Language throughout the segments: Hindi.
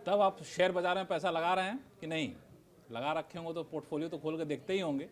तब आप शेयर बाजार में पैसा लगा रहे हैं कि नहीं? लगा रखे होंगे तो पोर्टफोलियो तो खोल के देखते ही होंगे,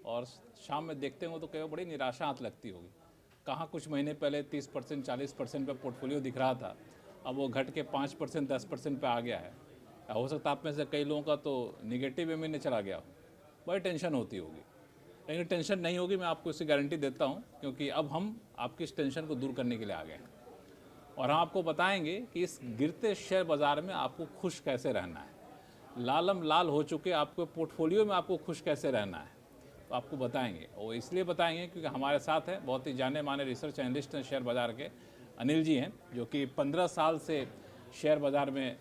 और शाम में देखते होंगे तो कई बड़ी निराशा आती लगती होगी। कहाँ कुछ महीने पहले 30% 40% पे पोर्टफोलियो दिख रहा था, अब वो घट के 5% 10% पे आ गया है। हो सकता है आप में से कई लोगों का तो निगेटिव में चला गया हो, बड़ी टेंशन होती होगी। लेकिन टेंशन नहीं होगी, मैं आपको इसकी गारंटी देता हूँ, क्योंकि अब हम आपकी इस टेंशन को दूर करने के लिए आ गए हैं और हम आपको बताएंगे कि इस गिरते शेयर बाजार में आपको खुश कैसे रहना है। लालम लाल हो चुके आपके पोर्टफोलियो में आपको खुश कैसे रहना है, तो आपको बताएंगे। और इसलिए बताएंगे क्योंकि हमारे साथ है बहुत ही जाने माने रिसर्च एनालिस्ट हैं शेयर बाजार के, अनिल जी हैं, जो कि 15 साल से शेयर बाजार में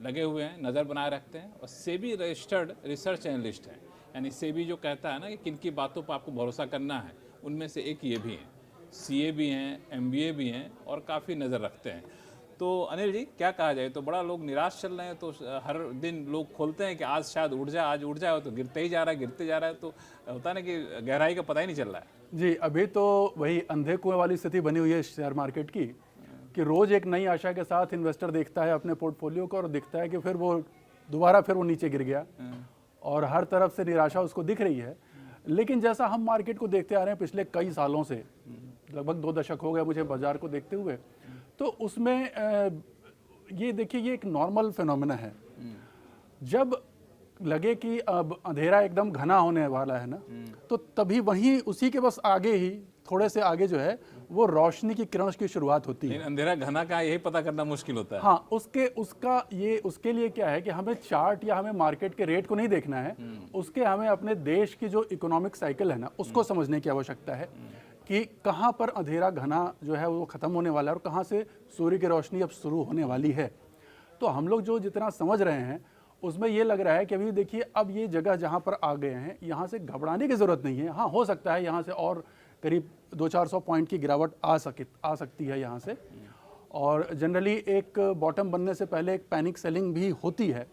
लगे हुए हैं, नज़र बनाए रखते हैं, और सेबी रजिस्टर्ड रिसर्च एनालिस्ट हैं। यानी सेबी जो कहता है ना कि किन की बातों पर आपको भरोसा करना है, उनमें से एक ये भी हैं। सीए भी हैं, एमबीए भी हैं, और काफ़ी नज़र रखते हैं। तो अनिल जी, क्या कहा जाए, तो बड़ा लोग निराश चल रहे हैं, तो हर दिन लोग खोलते हैं कि आज शायद उठ जाए, आज उठ जाए, तो गिरते ही जा रहा है, गिरते जा रहा है, तो होता है ना कि गहराई का पता ही नहीं चल रहा है। जी, अभी तो वही अंधे कुएं वाली स्थिति बनी हुई है शेयर मार्केट की, कि रोज एक नई आशा के साथ इन्वेस्टर देखता है अपने पोर्टफोलियो को और दिखता है कि फिर वो दोबारा फिर वो नीचे गिर गया, और हर तरफ से निराशा उसको दिख रही है। लेकिन जैसा हम मार्केट को देखते आ रहे हैं पिछले कई सालों से, लगभग 2 दशक हो गए मुझे बाजार को देखते हुए, तो उसमें ये देखिए, ये एक नॉर्मल फिनोमेना है। जब लगे कि अब अंधेरा एकदम घना होने वाला है ना, तो तभी वहीं उसी के बस आगे ही, थोड़े से आगे जो है, वो रोशनी की किरण की शुरुआत होती है। अंधेरा घना का यही पता करना मुश्किल होता है। हाँ, उसके लिए क्या है कि हमें चार्ट या हमें मार्केट के रेट को नहीं देखना है, उसके हमें अपने देश की जो इकोनॉमिक साइकिल है ना, उसको समझने की आवश्यकता है कि कहाँ पर अंधेरा घना जो है वो खत्म होने वाला है और कहाँ से सूर्य की रोशनी अब शुरू होने वाली है। तो हम लोग जो जितना समझ रहे हैं उसमें ये लग रहा है कि अभी देखिए, अब ये जगह जहाँ पर आ गए हैं, यहाँ से घबराने की ज़रूरत नहीं है। हाँ, हो सकता है यहाँ से और करीब 200-400 पॉइंट की गिरावट आ सकती है यहाँ से, और जनरली एक बॉटम बनने से पहले एक पैनिक सेलिंग भी होती है,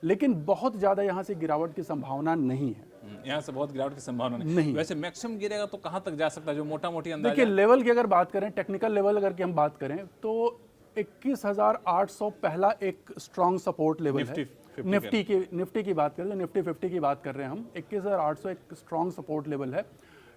लेकिन बहुत ज़्यादा यहाँ से गिरावट की संभावना नहीं है। यहाँ से बहुत गिरावट की संभावना नहीं। वैसे मैक्सिमम गिरेगा तो कहाँ तक जा सकता है, जो मोटा मोटी अंदाजा? देखिए, लेवल की अगर बात करें, टेक्निकल लेवल अगर की हम बात करें, तो 21,800 पहला एक स्ट्रॉन्ग सपोर्ट लेवल है। निफ्टी की बात करें तो निफ्टी 50 की बात कर रहे हैं हम, 21,800 एक स्ट्रॉन्ग सपोर्ट लेवल है,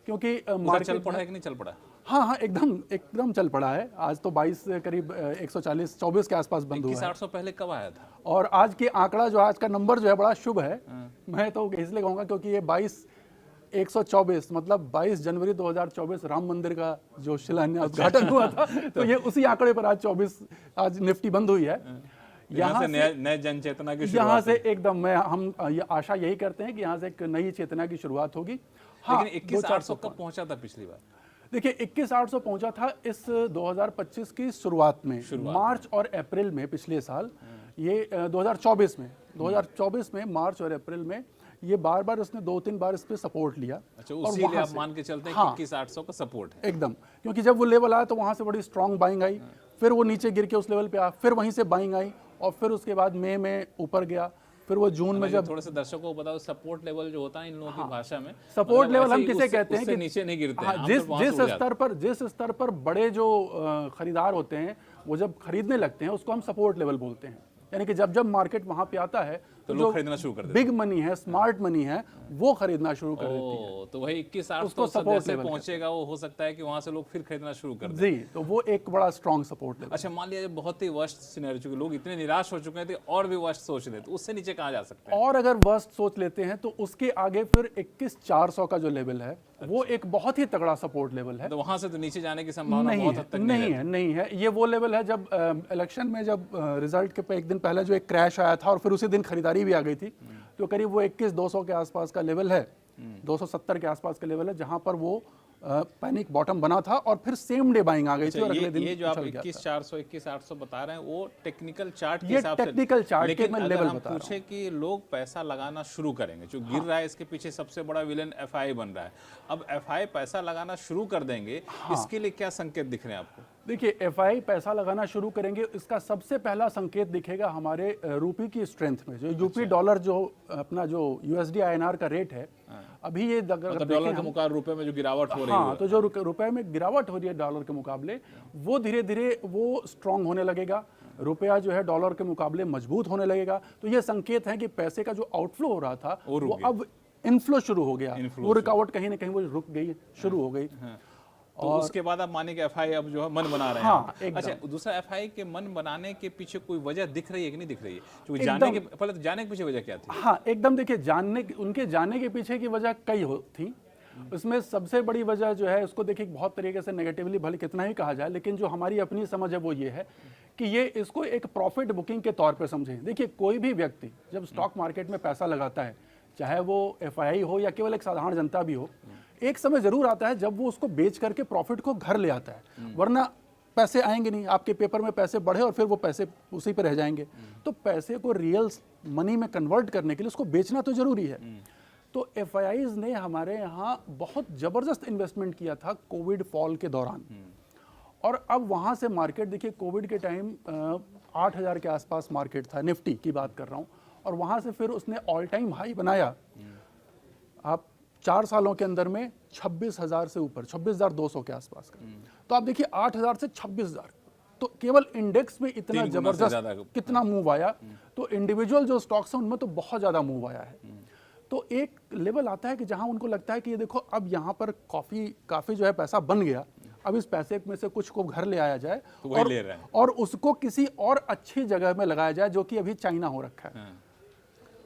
क्योंकि मार्केट चल पड़ा है कि नहीं चल पड़ा? हाँ, एकदम चल पड़ा है। आज तो 22 करीब 140-24 के आसपास बंद हुआ है। 21,800 पहले कब आया था? और आज के आंकड़ा जो, आज का नंबर जो है बड़ा शुभ है। मैं तो इसलिए कहूँगा क्योंकि ये 22,124 मतलब 22 जनवरी 2024 राम मंदिर का जो शिलान्यास उद्घाटन हुआ था, तो ये उसी आंकड़े पर आज निफ्टी बंद हुई है। यहाँ से नए जन चेतना की शुरुआत, यहाँ से एकदम हम ये आशा यही करते हैं कि यहाँ से एक नई चेतना की शुरुआत होगी। हाँ, लेकिन 21,800 कब पहुंचा था पिछली बार? देखिए, 21,800 पहुंचा था इस 2025 की शुरुआत में, मार्च और अप्रैल में पिछले साल। ये 2024 में मार्च और अप्रैल में ये बार उसने 2-3 बार इस पे सपोर्ट लिया। अच्छा, उसी लिए आप मान के चलते हैं कि 21,800 का सपोर्ट है एकदम, क्योंकि जब वो लेवल आया तो वहां से बड़ी स्ट्रांग बाइंग आई, फिर वो नीचे गिर के उस लेवल पे आया, फिर वहीं से बाइंग आई, और फिर उसके बाद मई में ऊपर गया, फिर वो जून में जब, थोड़े से दर्शकों को बताओ, सपोर्ट लेवल जो होता है इन लोगों की भाषा में, सपोर्ट लेवल हम किसे कहते हैं कि नीचे नहीं गिरते हैं। जिस स्तर पर बड़े जो खरीदार होते हैं वो जब खरीदने लगते हैं उसको हम सपोर्ट लेवल बोलते हैं। यानी कि जब मार्केट वहां पे आता है तो जो खरीदना शुरू कर देते हैं, बिग मनी है, स्मार्ट मनी है, वो खरीदना शुरू कर देती है। तो वही 21,800 जैसे पहुंचेगा, वो हो सकता है कि वहां से लोग फिर खरीदना शुरू कर दें। जी, तो वो एक बड़ा स्ट्रॉन्ग सपोर्ट लेवल। अच्छा, मान लिया बहुत ही वर्स्ट सिनेरियो, चुके लोग इतने निराश हो चुके थे और भी वर्स्ट सोच रहे, तो उससे नीचे कहाँ जा सकते हैं? और अगर वर्स्ट सोच लेते हैं तो उसके आगे फिर 21,400 का जो लेवल है, वो एक बहुत ही तगड़ा सपोर्ट लेवल है। तो वहां से तो नीचे जाने की संभावना बहुत हद तक नहीं है। ये वो लेवल है जब इलेक्शन में, जब रिजल्ट के एक दिन पहले जो एक क्रैश आया था और फिर उसी दिन खरीदारी भी आ गई थी, तो करीब वो 21,200 के आसपास का लेवल है, 270 के आसपास का लेवल है, जहां पर वो पैनिक बॉटम बना था और फिर सेम डे बाइंग आ गई थी और अगले दिन ये जो आप 21,400 21,800 बता रहे हैं, वो टेक्निकल चार्ट के हिसाब से, टेक्निकल चार्ट के मैं लेवल बता रहा हूं। पूछे कि लोग पैसा लगाना शुरू करेंगे, जो गिर रहा है इसके पीछे सबसे बड़ा विलेन एफआई बन रहा है, अब एफआई पैसा लगाना शुरू कर देंगे, इसके लिए क्या संकेत दिख रहे हैं आपको? देखिए, एफआई पैसा लगाना शुरू करेंगे, इसका सबसे पहला संकेत दिखेगा हमारे रुपये की स्ट्रेंथ में। जो यूपी डॉलर, जो अपना जो यूएसडी INR का रेट है, अभी ये डॉलर के मुकाबले रुपए में जो गिरावट हो रही है, हाँ, तो जो रुपए में गिरावट हो रही है डॉलर के मुकाबले, वो धीरे धीरे वो स्ट्रांग होने लगेगा। रुपया जो है डॉलर के मुकाबले मजबूत होने लगेगा। तो ये संकेत है कि पैसे का जो आउटफ्लो हो रहा था वो रुक वो गया। अब इनफ्लो शुरू हो गया, इनफ्लो वो रुकावट कहीं ना कहीं वो रुक गई, शुरू हो गई। तो उसके बाद आप माने कि एफआई अब जो है मन बना रहे हैं। हाँ, एकदम। अच्छा, दूसरा एफआई के मन बनाने के पीछे कोई वजह दिख रही है कि नहीं दिख रही है? क्योंकि जाने के पहले तो जाने के पीछे वजह क्या थी? हाँ, एकदम। देखिए, उनके जाने के पीछे की वजह कई थी। उसमें सबसे बड़ी वजह जो है, उसको देखिए बहुत तरीके से नेगेटिवली भले कितना ही कहा जाए, लेकिन जो हमारी अपनी समझ है वो ये है कि ये इसको एक प्रॉफिट बुकिंग के तौर पे समझें। देखिए, कोई भी व्यक्ति जब स्टॉक मार्केट में पैसा लगाता है, चाहे वो एफआई हो या केवल एक साधारण जनता भी हो, एक समय जरूर आता है जब वो उसको बेच करके प्रॉफिट को घर ले आता है, वरना पैसे आएंगे नहीं। आपके पेपर में पैसे बढ़े और फिर वो पैसे उसी पर रह जाएंगे। तो पैसे को रियल मनी में कन्वर्ट करने के लिए उसको बेचना तो जरूरी है। तो एफआईआईज ने हमारे यहाँ बहुत जबरदस्त इन्वेस्टमेंट किया था कोविड फॉल के दौरान, और अब वहाँ से मार्केट देखिए, कोविड के टाइम 8,000 के आसपास मार्केट था, निफ्टी की बात कर रहा हूँ, और वहाँ से फिर उसने ऑल टाइम हाई बनाया। आप 4 सालों के अंदर में 26,000 से ऊपर, 26,200 के आसपास का। तो आप देखिए 8,000 से 26,000, तो केवल इंडेक्स में इतना 3 गुना से जबरदस्त ज्यादा। कितना मूव आया। तो इंडिविजुअल जो स्टॉक्स हैं उनमें तो बहुत ज़्यादा मूव आया है। तो एक लेवल आता है कि जहां उनको लगता है कि ये देखो, अब यहाँ पर काफ़ी जो है पैसा बन गया, अब इस पैसे में से कुछ को घर ले आया जाए तो वही ले रहे हैं। और उसको किसी और अच्छी जगह में लगाया जाए, जो कि अभी चाइना हो रखा है।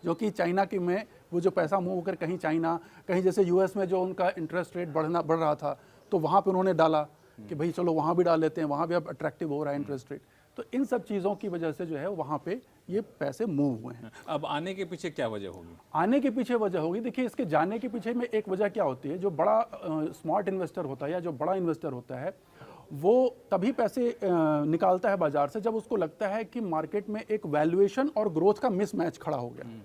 जो कि चाइना की में वो जो पैसा मूव कर कहीं चाइना, कहीं जैसे यूएस में जो उनका इंटरेस्ट रेट बढ़ रहा था, तो वहाँ पे उन्होंने डाला कि भाई चलो वहाँ भी डाल लेते हैं, वहाँ भी अब अट्रैक्टिव हो रहा है इंटरेस्ट रेट। तो इन सब चीज़ों की वजह से जो है वहाँ पे ये पैसे मूव हुए हैं। अब आने के पीछे क्या वजह होगी? आने के पीछे वजह होगी, देखिए इसके जाने के पीछे में एक वजह क्या होती है, जो बड़ा स्मार्ट इन्वेस्टर होता है या जो बड़ा इन्वेस्टर होता है, वो तभी पैसे निकालता है बाजार से जब उसको लगता है कि मार्केट में एक वैल्यूएशन और ग्रोथ का मिसमैच खड़ा हो गया।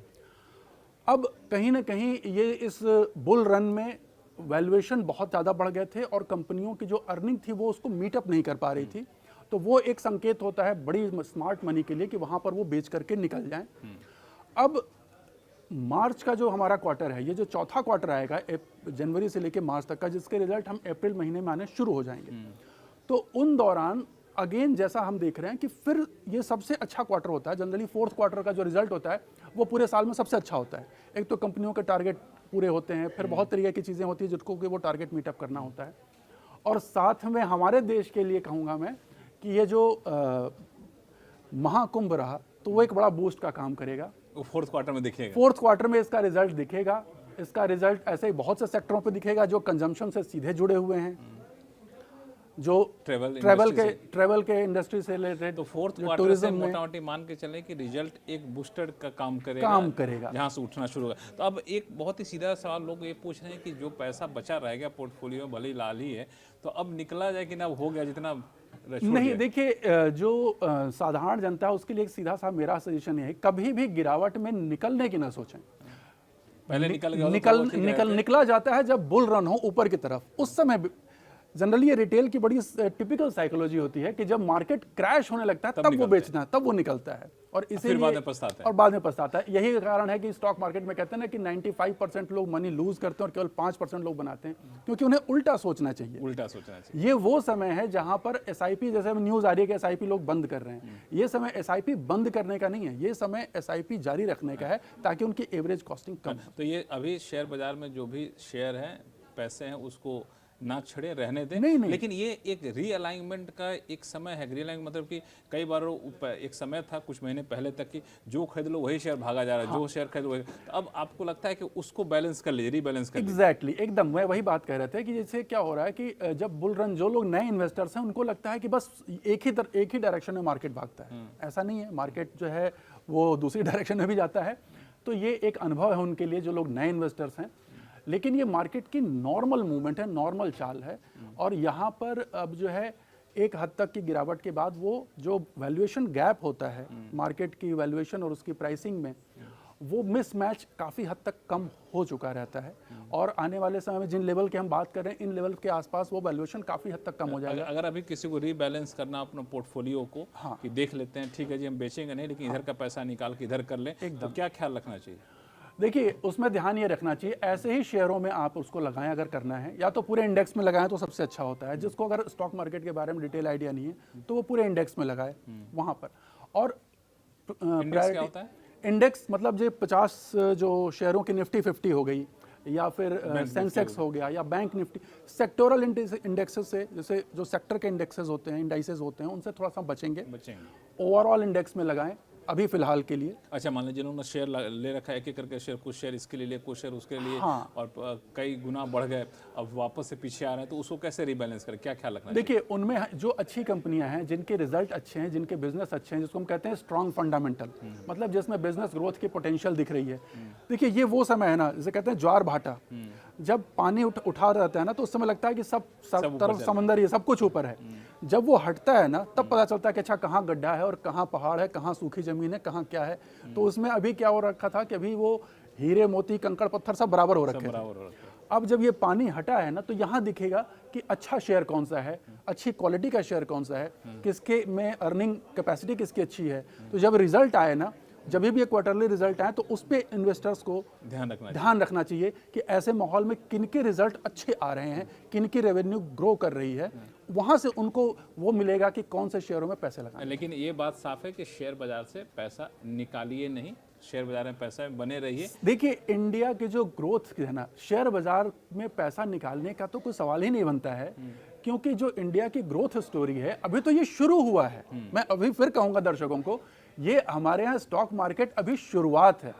अब कहीं ना कहीं ये इस बुल रन में वैल्यूएशन बहुत ज़्यादा बढ़ गए थे और कंपनियों की जो अर्निंग थी वो उसको मीटअप नहीं कर पा रही थी। तो वो एक संकेत होता है बड़ी स्मार्ट मनी के लिए कि वहाँ पर वो बेच करके निकल जाएं। अब मार्च का जो हमारा क्वार्टर है, ये जो चौथा क्वार्टर आएगा जनवरी से लेकर मार्च तक का, जिसके रिजल्ट हम अप्रैल महीने में आने शुरू हो जाएंगे। तो उन दौरान अगेन जैसा हम देख रहे हैं कि फिर ये सबसे अच्छा क्वार्टर होता है। जनरली फोर्थ क्वार्टर का जो रिजल्ट होता है वो पूरे साल में सबसे अच्छा होता है। एक तो कंपनियों के टारगेट पूरे होते हैं, फिर बहुत तरीके की चीज़ें होती हैं जिसको कि वो टारगेट मीटअप करना होता है। और साथ में हमारे देश के लिए कहूँगा मैं कि ये जो महाकुंभ रहा, तो वो एक बड़ा बूस्ट का काम करेगा। वो फोर्थ क्वार्टर में दिखेगा। फोर्थ क्वार्टर में इसका रिजल्ट दिखेगा। इसका रिजल्ट ऐसे ही बहुत से सेक्टरों पे दिखेगा जो कंजम्पशन से सीधे जुड़े हुए हैं, जो ट्रेवल के इंडस्ट्री से रिलेटेड। तो फोर्थ क्वार्टर से मोटा-मोटी मान के चले कि रिजल्ट एक बूस्टर का काम करेगा जहां से उठना शुरू होगा। तो अब एक बहुत ही सीधा सवाल लोग ये पूछ रहे हैं कि जो पैसा बचा रह गया पोर्टफोलियो भले ही लाल ही है, तो अब निकला जाए कि ना हो गया जितना नहीं। देखिए, जो साधारण जनता है उसके लिए एक सीधा सा मेरा सजेशन है, कभी भी गिरावट में निकलने की ना सोचें। पहले निकला जाता है जब बुल रन हो ऊपर की तरफ। उस समय जनरली ये रिटेल की बड़ी टिपिकल साइकोलॉजी होती है कि जब मार्केट क्रैश होने लगता है तब वो बेचना है, तब वो निकलता है और इसीलिए बाद में पछताता है। यही कारण है कि स्टॉक मार्केट में कहते हैं ना कि 95% लोग मनी लूज करते हैं और केवल 5% लोग बनाते हैं, क्योंकि उन्हें उल्टा सोचना चाहिए। ये वो समय है जहां पर एसआईपी, जैसे न्यूज आ रही है कि एसआईपी लोग बंद कर रहे हैं, ये समय एसआईपी बंद करने का नहीं है, ये समय एसआईपी जारी रखने का है ताकि उनकी एवरेज कॉस्टिंग कम। तो ये अभी शेयर बाजार में जो भी शेयर हैं, पैसे हैं, उसको ना छड़े रहने दें। नहीं। लेकिन ये एक रीअलाइनमेंट का एक समय है। रीअलाइनमेंट मतलब कि कई बार एक समय था कुछ महीने पहले तक कि जो खरीद लो वही शेयर भागा जा रहा है। हाँ। जो शेयर खरीद लो वही। तो अब आपको लगता है कि उसको बैलेंस कर लीजिए, रीबैलेंस कर लीजिए। एग्जैक्टली, एकदम मैं वही बात कह रहे थे कि जैसे क्या हो रहा है कि जब बुल रन, जो लोग नए इन्वेस्टर्स हैं उनको लगता है कि बस एक ही डायरेक्शन में मार्केट भागता है। ऐसा नहीं है, मार्केट जो है वो दूसरी डायरेक्शन में भी जाता है। तो ये एक अनुभव है उनके लिए जो लोग नए इन्वेस्टर्स हैं। लेकिन ये मार्केट की नॉर्मल मूवमेंट है, नॉर्मल चाल है। और यहाँ पर अब जो है एक हद तक की गिरावट के बाद वो जो वैल्यूएशन गैप होता है मार्केट की वैल्यूएशन और उसकी प्राइसिंग में, वो मिसमैच काफ़ी हद तक कम हो चुका रहता है। और आने वाले समय में जिन लेवल के हम बात कर रहे हैं, इन लेवल के आसपास वो वैल्यूएशन काफ़ी हद तक कम हो जाएगा। अगर अभी किसी को रीबैलेंस करना अपना पोर्टफोलियो को, हाँ, कि देख लेते हैं ठीक है जी हम बेचेंगे नहीं, लेकिन इधर का पैसा निकाल के इधर कर लें, तो क्या ख्याल रखना चाहिए? देखिए, उसमें ध्यान ये रखना चाहिए, ऐसे ही शेयरों में आप उसको लगाएं अगर करना है, या तो पूरे इंडेक्स में लगाएं तो सबसे अच्छा होता है। जिसको अगर स्टॉक मार्केट के बारे में डिटेल आइडिया नहीं है तो वो पूरे इंडेक्स में लगाए वहाँ पर। और इंडेक्स क्या होता है? इंडेक्स मतलब जो 50 जो शेयरों की निफ्टी 50 हो गई या फिर सेंसेक्स हो गया या बैंक निफ्टी, सेक्टोरल इंडेक्सेस से, जैसे जो सेक्टर के इंडेक्सेस होते हैं, इंडाइसेस होते हैं, उनसे थोड़ा सा बचेंगे। ओवरऑल इंडेक्स में लगाएं अभी फिलहाल के लिए। अच्छा, मान लीजिए जिन्होंने शेयर ले रखा है, एक-एक करके शेयर, कुछ शेयर इसके लिए, कुछ शेयर उसके लिए, हाँ। और कई गुना बढ़ गए, अब वापस से पीछे आ रहे हैं, तो उसको कैसे रिबैलेंस करें, क्या ख्याल रखना चाहिए? देखिए, उनमें जो अच्छी कंपनियां हैं, जिनके रिजल्ट अच्छे हैं, जिनके बिजनेस अच्छे हैं, जिसको हम कहते हैं स्ट्रॉन्ग फंडामेंटल, मतलब जिसमें बिजनेस ग्रोथ की पोटेंशियल दिख रही है। देखिए, ये वो समय है ना, जिसे कहते हैं ज्वार भाटा, जब पानी उठा रहता है ना, तो उस समय लगता है कि सब तरफ समंदर, ये सब कुछ ऊपर है। जब वो हटता है ना, तब पता चलता है कि अच्छा कहाँ गड्ढा है और कहाँ पहाड़ है, कहाँ सूखी जमीन है, कहाँ क्या है। तो उसमें अभी क्या हो रखा था कि अभी वो हीरे मोती कंकड़ पत्थर सब बराबर हो रखे थे। अब जब ये पानी हटा है ना, तो यहाँ दिखेगा कि अच्छा शेयर कौन सा है, अच्छी क्वालिटी का शेयर कौन सा है, किसके में अर्निंग कैपेसिटी किसकी अच्छी है। तो जब रिजल्ट आए ना, जब भी ये क्वार्टरली रिजल्ट आए, तो उस पे इन्वेस्टर्स को ध्यान रखना चाहिए कि ऐसे माहौल में किन के रिजल्ट अच्छे आ रहे हैं, किन की रेवेन्यू ग्रो कर रही है, वहां से उनको वो मिलेगा कि कौन से शेयरों में पैसे लगाएं। लेकिन ये बात साफ है कि शेयर बाजार से पैसा निकालिए नहीं, शेयर बाजार में पैसा बने रहिए। देखिए, इंडिया की जो ग्रोथ है ना, शेयर बाजार में पैसा निकालने का तो कोई सवाल ही नहीं बनता है, क्योंकि जो इंडिया की ग्रोथ स्टोरी है, अभी तो ये शुरू हुआ है। मैं अभी फिर कहूंगा दर्शकों को, ये हमारे यहाँ स्टॉक मार्केट अभी शुरुआत है।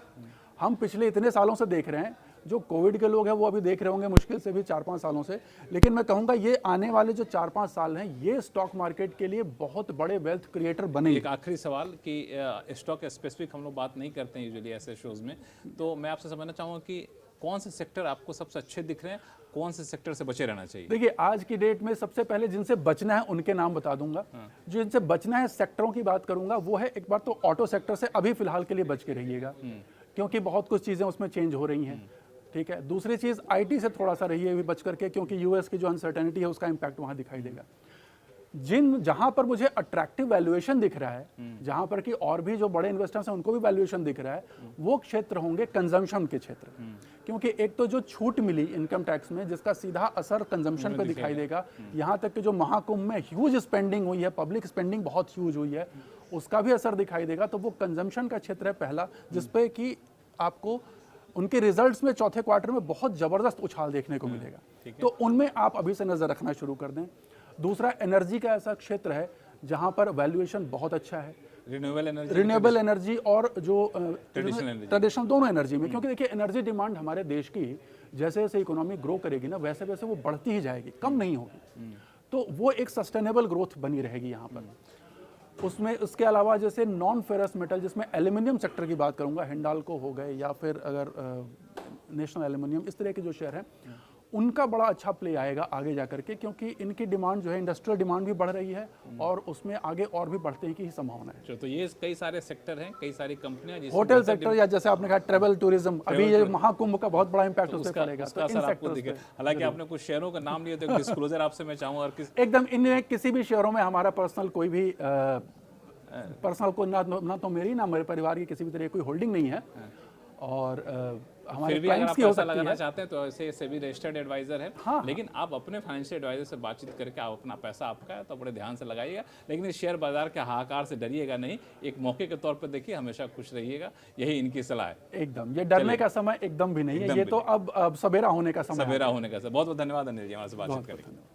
हम पिछले इतने सालों से देख रहे हैं, जो कोविड के लोग हैं वो अभी देख रहे होंगे मुश्किल से भी 4-5 सालों से, लेकिन मैं कहूंगा ये आने वाले जो 4-5 साल हैं, ये स्टॉक मार्केट के लिए बहुत बड़े वेल्थ क्रिएटर बनेंगे। एक आखिरी सवाल कि स्टॉक स्पेसिफिक हम लोग बात नहीं करते हैं यूजुअली ऐसे शोज में, तो मैं आपसे समझना चाहूँगा कि कौन से सेक्टर आपको सबसे अच्छे दिख रहे हैं, कौन से सेक्टर से बचे रहना चाहिए? देखिए, आज की डेट में सबसे पहले जिनसे बचना है उनके नाम बता दूंगा। जो जिनसे बचना है, सेक्टरों की बात करूंगा, वो है एक बार तो ऑटो सेक्टर से अभी फिलहाल के लिए बच के रहिएगा, क्योंकि बहुत कुछ चीजें उसमें चेंज हो रही हैं। ठीक है। दूसरी चीज, आईटी से थोड़ा सा रहिए बच करके, क्योंकि यूएस की जो अनसर्टेनिटी है उसका इंपैक्ट वहां दिखाई देगा। जहां पर मुझे अट्रैक्टिव वैल्यूएशन दिख रहा है, जहां पर कि और भी जो बड़े इन्वेस्टर्स हैं उनको भी वैल्यूएशन दिख रहा है, वो क्षेत्र होंगे कंजम्पशन के क्षेत्र, क्योंकि एक तो जो छूट मिली इनकम टैक्स में, जिसका सीधा असर कंजम्पशन पे दिखाई देगा। यहां तक कि जो महाकुंभ में ह्यूज स्पेंडिंग हुई है, पब्लिक स्पेंडिंग बहुत ह्यूज हुई है, उसका भी असर दिखाई देगा। तो वो कंजम्पशन का क्षेत्र है पहला, जिसपे कि आपको उनके रिजल्ट्स में चौथे क्वार्टर में बहुत जबरदस्त उछाल देखने को मिलेगा। तो उनमें आप अभी से नजर रखना शुरू कर दें। दूसरा, एनर्जी का ऐसा क्षेत्र है जहां पर वैल्यूएशन बहुत अच्छा है, रिन्यूएबल एनर्जी और जो ट्रेडिशनल, दोनों एनर्जी में। क्योंकि देखिए, एनर्जी डिमांड हमारे देश की जैसे जैसे इकोनॉमी ग्रो करेगी ना, वैसे वैसे वो बढ़ती ही जाएगी, कम नहीं होगी। तो वो एक सस्टेनेबल ग्रोथ बनी रहेगी यहाँ पर। उसमें उसके अलावा जैसे नॉन फेरस मेटल, जिसमें एल्यूमिनियम सेक्टर की बात करूंगा, हिंडाल्को हो गए या फिर अगर नेशनल एल्यूमिनियम, इस तरह के जो शेयर हैं, उनका बड़ा अच्छा प्ले आएगा आगे जाकर के, क्योंकि इनकी डिमांड जो है, इंडस्ट्रियल डिमांड भी बढ़ रही है और उसमें आगे और भी बढ़ने की ही संभावना है। तो ये कई सारे सेक्टर हैं, कई सारी कंपनियां, होटल सेक्टर या जैसे आपने कहा ट्रैवल टूरिज्म, अभी ये महाकुंभ का बहुत बड़ा इंपैक्ट उस पर पड़ेगा। तो इन सेक्टर्स, हालांकि आपने कुछ शेयरों का नाम लिया, तो डिस्क्लोजर आपसे मैं चाहूंगा। एकदम, इनमें किसी भी शेयरों में हमारा पर्सनल कोई भी पर्सनल को ना तो मेरी ना मेरे परिवार की किसी भी तरह कोई होल्डिंग नहीं है, और हमारे क्लाइंट्स की हो सकती लगाना चाहते हैं तो ऐसे सेबी रजिस्टर्ड एडवाइजर है। हाँ। लेकिन आप अपने फाइनेंशियल एडवाइजर से बातचीत करके आप अपना पैसा आपका है तो बड़े ध्यान से लगाइएगा, लेकिन इस शेयर बाजार के हाहाकार से डरिएगा नहीं, एक मौके के तौर पर देखिए, हमेशा खुश रहिएगा, यही इनकी सलाह है। एकदम, ये डरने का समय एकदम भी नहीं है, ये तो अब सवेरा होने का समय, सवेरा होने का समय। बहुत बहुत धन्यवाद अनिल जी हमारे से बातचीत करने के लिए।